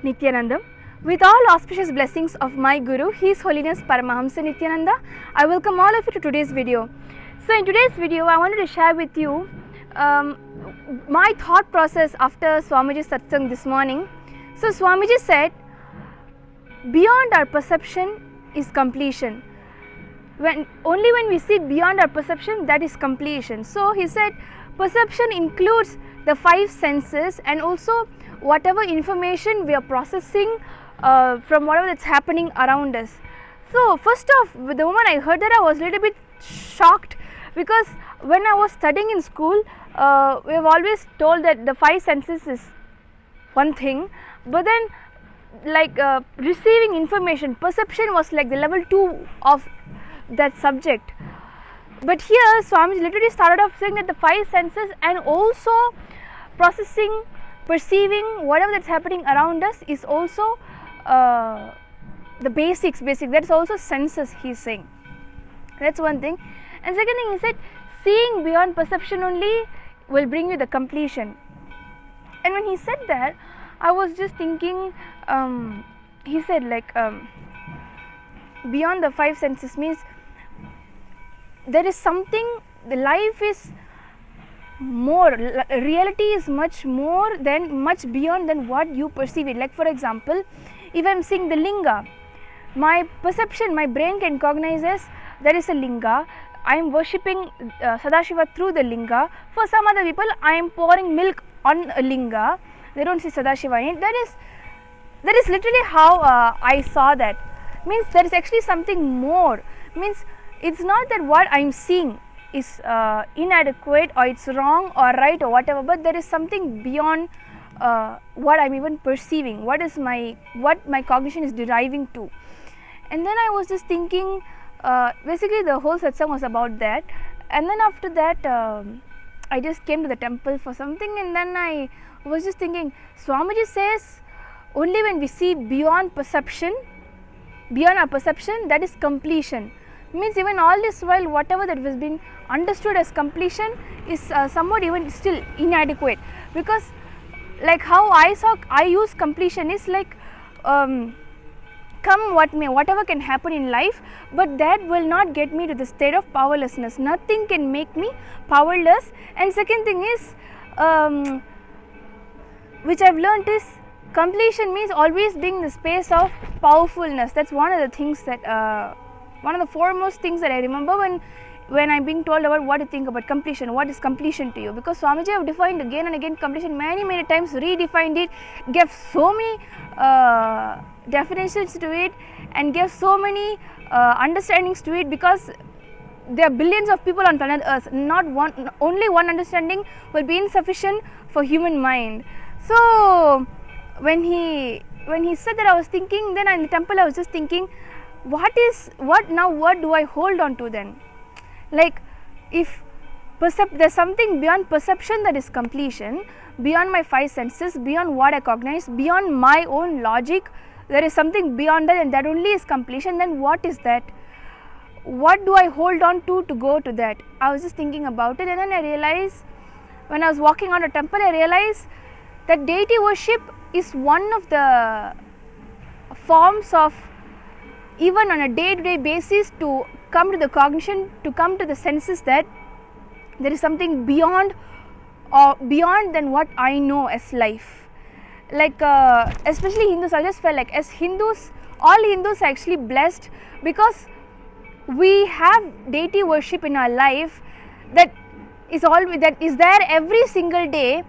Nityananda. With all auspicious blessings of my Guru, His Holiness Paramahamsa Nityananda, I welcome all of you to today's video. So in today's video, I wanted to share with you my thought process after Swamiji's satsangh this morning. So Swamiji said, beyond our perception is completion. Only when we see beyond our perception, that is completion. So he said, perception includes the five senses and also whatever information we are processing from whatever that's happening around us. So first off, the moment I heard that, I was a little bit shocked, because when I was studying in school, we have always told that the five senses is one thing, but then like receiving information, perception was like the level 2 of that subject. But here Swamiji literally started off saying that the five senses and also processing, perceiving whatever that's happening around us is also the basic, that's also senses, he's saying. That's one thing. And second thing, he said seeing beyond perception only will bring you the completion. And when he said that, I was just thinking, he said like beyond the five senses means there is something, the life is more, reality is much more than, much beyond than what you perceive it. Like for example, if I am seeing the linga, my perception, my brain can cognize as there is a linga, I am worshipping Sadashiva through the linga. For some other people, I am pouring milk on a linga, they don't see Sadashiva in it. That is literally how I saw that. Means there is actually something more. Means it's not that what I am seeing is inadequate or it's wrong or right or whatever, but there is something beyond what I am even perceiving, what my cognition is deriving to. And then I was just thinking, basically the whole satsang was about that. And then after that, I just came to the temple for something, and then I was just thinking, Swamiji says only when we see beyond perception, beyond our perception, that is completion. Means even all this while whatever that was being understood as completion is somewhat even still inadequate, because like how I use completion is like come what may, whatever can happen in life, but that will not get me to the state of powerlessness. Nothing can make me powerless. And second thing is which I have learnt is completion means always being in the space of powerfulness. That's one of the things that one of the foremost things that I remember when I'm being told about what to think about completion. What is completion to you? Because Swamiji have defined again and again completion many times, redefined it, gave so many definitions to it, and gave so many understandings to it, because there are billions of people on planet Earth. Only one understanding will be insufficient for human mind. So when he said that, I was thinking, then in the temple I was just thinking, what do I hold on to then? Like if there's something beyond perception, that is completion, beyond my five senses, beyond what I cognize, beyond my own logic, there is something beyond that, and that only is completion, then what is that? What do I hold on to go to that? I was just thinking about it, and then I realized, when I was walking on a temple, I realized that deity worship is one of the forms of, even on a day-to-day basis, to come to the cognition, to come to the senses that there is something beyond than what I know as life. Like especially Hindus, I just felt like as Hindus, all Hindus are actually blessed, because we have deity worship in our life that is there every single day,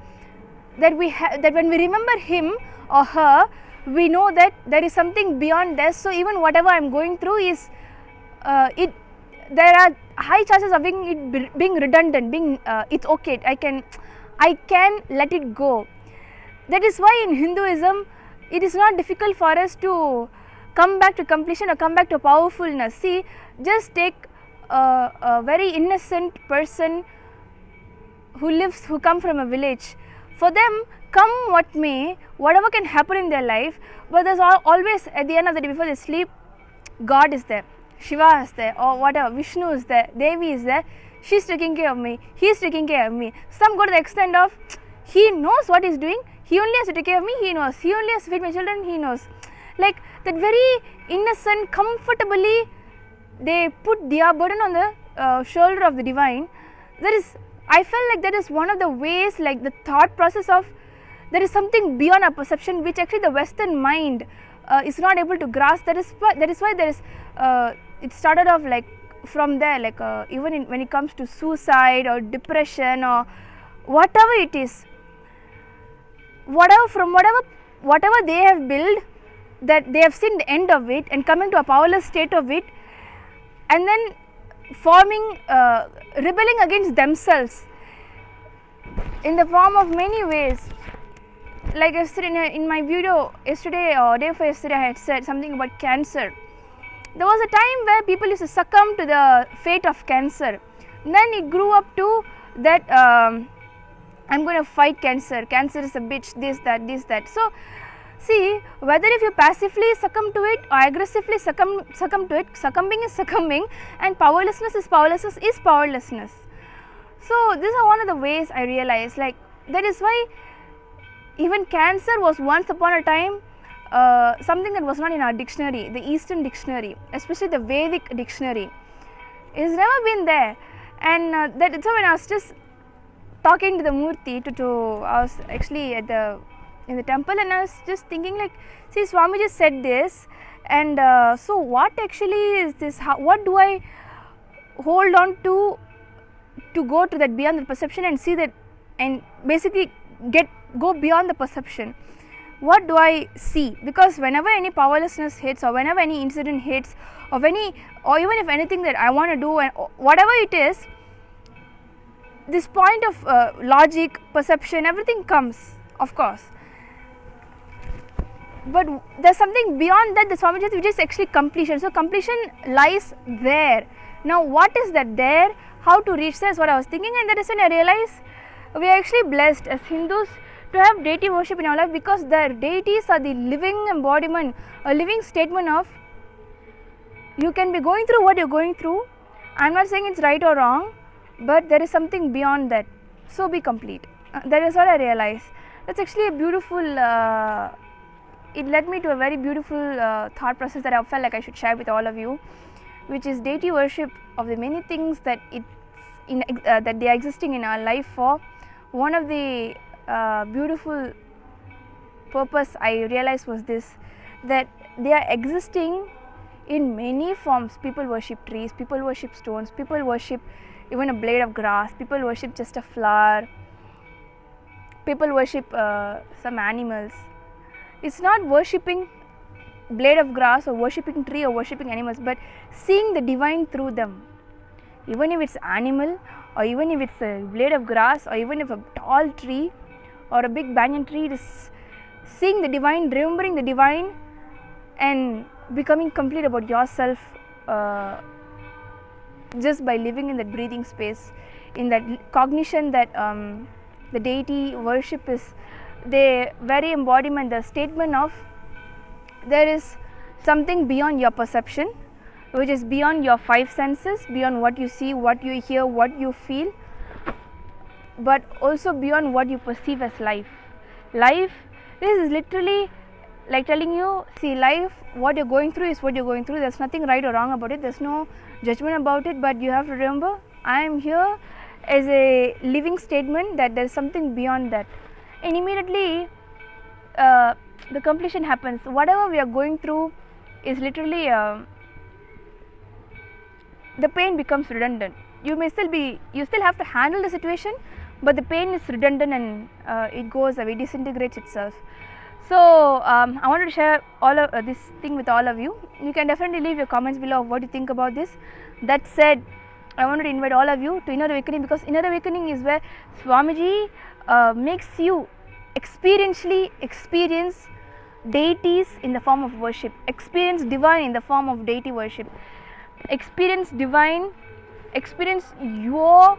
that when we remember him or her, we know that there is something beyond this. So even whatever I am going through is there are high chances of being redundant, it's okay, I can let it go. That is why in Hinduism it is not difficult for us to come back to completion or come back to powerfulness. See, just take a very innocent person who come from a village. For them, come what may, whatever can happen in their life, but there's always at the end of the day, before they sleep, God is there, Shiva is there, or whatever, Vishnu is there, Devi is there, she's taking care of me, he's taking care of me. Some go to the extent of, he knows what he's doing, he only has to take care of me, he knows. He only has to feed my children, he knows. Like that very innocent, comfortably they put their burden on the shoulder of the divine. That is, I felt like that is one of the ways, like the thought process of there is something beyond our perception which actually the Western mind is not able to grasp. That is why there is it started off like from there, like even when it comes to suicide or depression or whatever it is, whatever they have built, that they have seen the end of it and coming to a powerless state of it, and then forming rebelling against themselves in the form of many ways. Like yesterday in my video yesterday or day before yesterday, I had said something about cancer. There was a time where people used to succumb to the fate of cancer. Then it grew up to that I'm going to fight cancer. Cancer is a bitch. This, that. So, see, whether if you passively succumb to it or aggressively succumb to it, succumbing is succumbing, and powerlessness is powerlessness. So, these are one of the ways I realized. Like that is why even cancer was once upon a time something that was not in our dictionary, the Eastern dictionary, especially the Vedic dictionary. It has never been there, and so when I was just talking to the Murti, I was actually in the temple, and I was just thinking like, see, Swamiji said this, and so what actually is this? What do I hold on to go to that beyond the perception and see that, and basically go beyond the perception? What do I see? Because whenever any powerlessness hits, or whenever any incident hits, or even if anything that I want to do, and whatever it is, this point of logic, perception, everything comes, of course. But there's something beyond that, the Swamiji, which is actually completion. So completion lies there. Now what is that there? How to reach there is what I was thinking, and that is when I realized we are actually blessed as Hindus to have deity worship in our life, because their deities are the living embodiment, a living statement of you can be going through what you're going through. I'm not saying it's right or wrong, but there is something beyond that. So be complete. That is what I realized. That's actually a beautiful, it led me to a very beautiful thought process that I felt like I should share with all of you, which is deity worship of the many things that that they are existing in our life for. One of the beautiful purpose I realized was this, that they are existing in many forms. People worship trees, people worship stones, people worship even a blade of grass, people worship just a flower, people worship some animals. It's not worshipping blade of grass or worshipping tree or worshipping animals, but seeing the divine through them. Even if it's animal, or even if it's a blade of grass, or even if a tall tree or a big banyan tree, it is seeing the divine, remembering the divine, and becoming complete about yourself just by living in that breathing space, in that cognition that the deity worship is the very embodiment, the statement of there is something beyond your perception, which is beyond your five senses, beyond what you see, what you hear, what you feel, but also beyond what you perceive as life. Life, this is literally like telling you, see, life, what you're going through is what you're going through. There's nothing right or wrong about it. There's no judgment about it, but you have to remember, I am here as a living statement that there's something beyond that. And immediately the completion happens. Whatever we are going through is literally the pain becomes redundant. You still have to handle the situation, but the pain is redundant, and it goes away, disintegrates itself. So I wanted to share all of this thing with all of you. You can definitely leave your comments below of what you think about this. That said, I wanted to invite all of you to Inner Awakening, because Inner Awakening is where Swamiji makes you experientially experience deities in the form of worship, experience divine in the form of deity worship, experience divine, experience your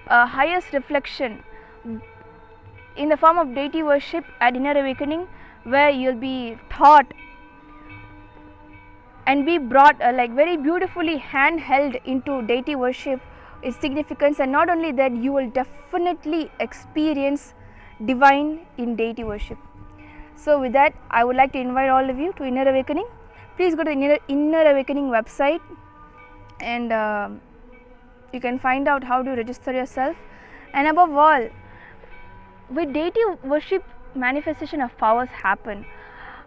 highest reflection in the form of deity worship at Inner Awakening, where you'll be taught and be brought like very beautifully handheld into deity worship, its significance. And not only that, you will definitely experience divine in deity worship. So with that, I would like to invite all of you to Inner Awakening. Please go to the Inner Awakening website, and you can find out how to register yourself. And above all, with deity worship, manifestation of powers happen.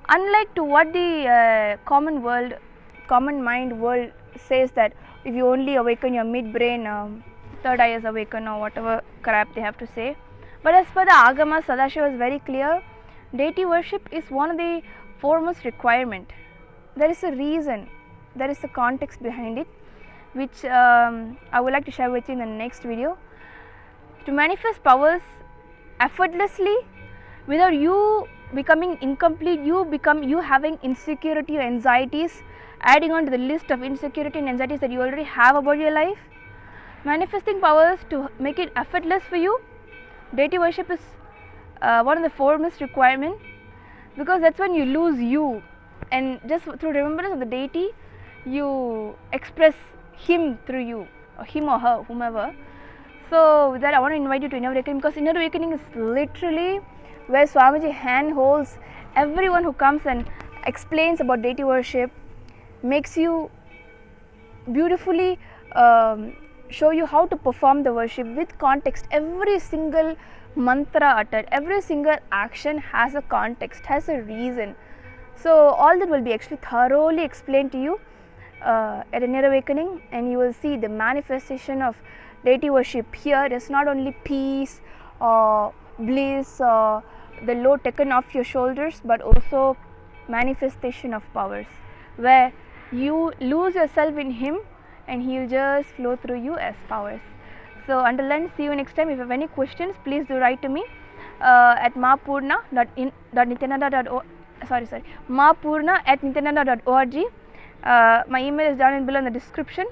Unlike to what the common mind world says, that if you only awaken your midbrain, third eye is awakened, or whatever crap they have to say. But as per the Agama, Sadashiva is very clear. Deity worship is one of the foremost requirement. There is a reason, there is a context behind it, which I would like to share with you in the next video. To manifest powers effortlessly, without you becoming incomplete, you having insecurity or anxieties, adding on to the list of insecurity and anxieties that you already have about your life. Manifesting powers to make it effortless for you, deity worship is one of the foremost requirement, because that's when you lose you, and just through remembrance of the deity, you express him through you, or him or her, whomever. So with that, I want to invite you to Inner Awakening, because Inner Awakening is literally where Swamiji handholds everyone who comes and explains about deity worship, makes you beautifully show you how to perform the worship with context. Every single mantra uttered, every single action has a context, has a reason. So all that will be actually thoroughly explained to you at Inner Awakening, and you will see the manifestation of deity worship here is not only peace or bliss or the load taken off your shoulders, but also manifestation of powers, where you lose yourself in him and he will just flow through you as powers. So until then, see you next time. If you have any questions, please do write to me at mapurna@nityananda.org. My email is down below in the description,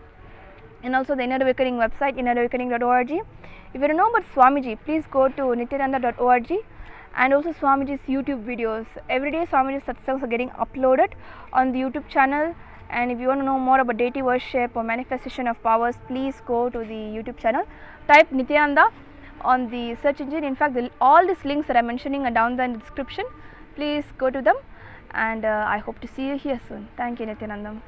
and also the Inner Awakening website, innerawakening.org. If you don't know about Swamiji, please go to nityananda.org, and also Swamiji's YouTube videos. Every day Swamiji's satsangs are getting uploaded on the YouTube channel. And if you want to know more about deity worship or manifestation of powers, please go to the YouTube channel. Type Nityananda on the search engine. In fact, all these links that I am mentioning are down there in the description. Please go to them, and I hope to see you here soon. Thank you, Nityananda.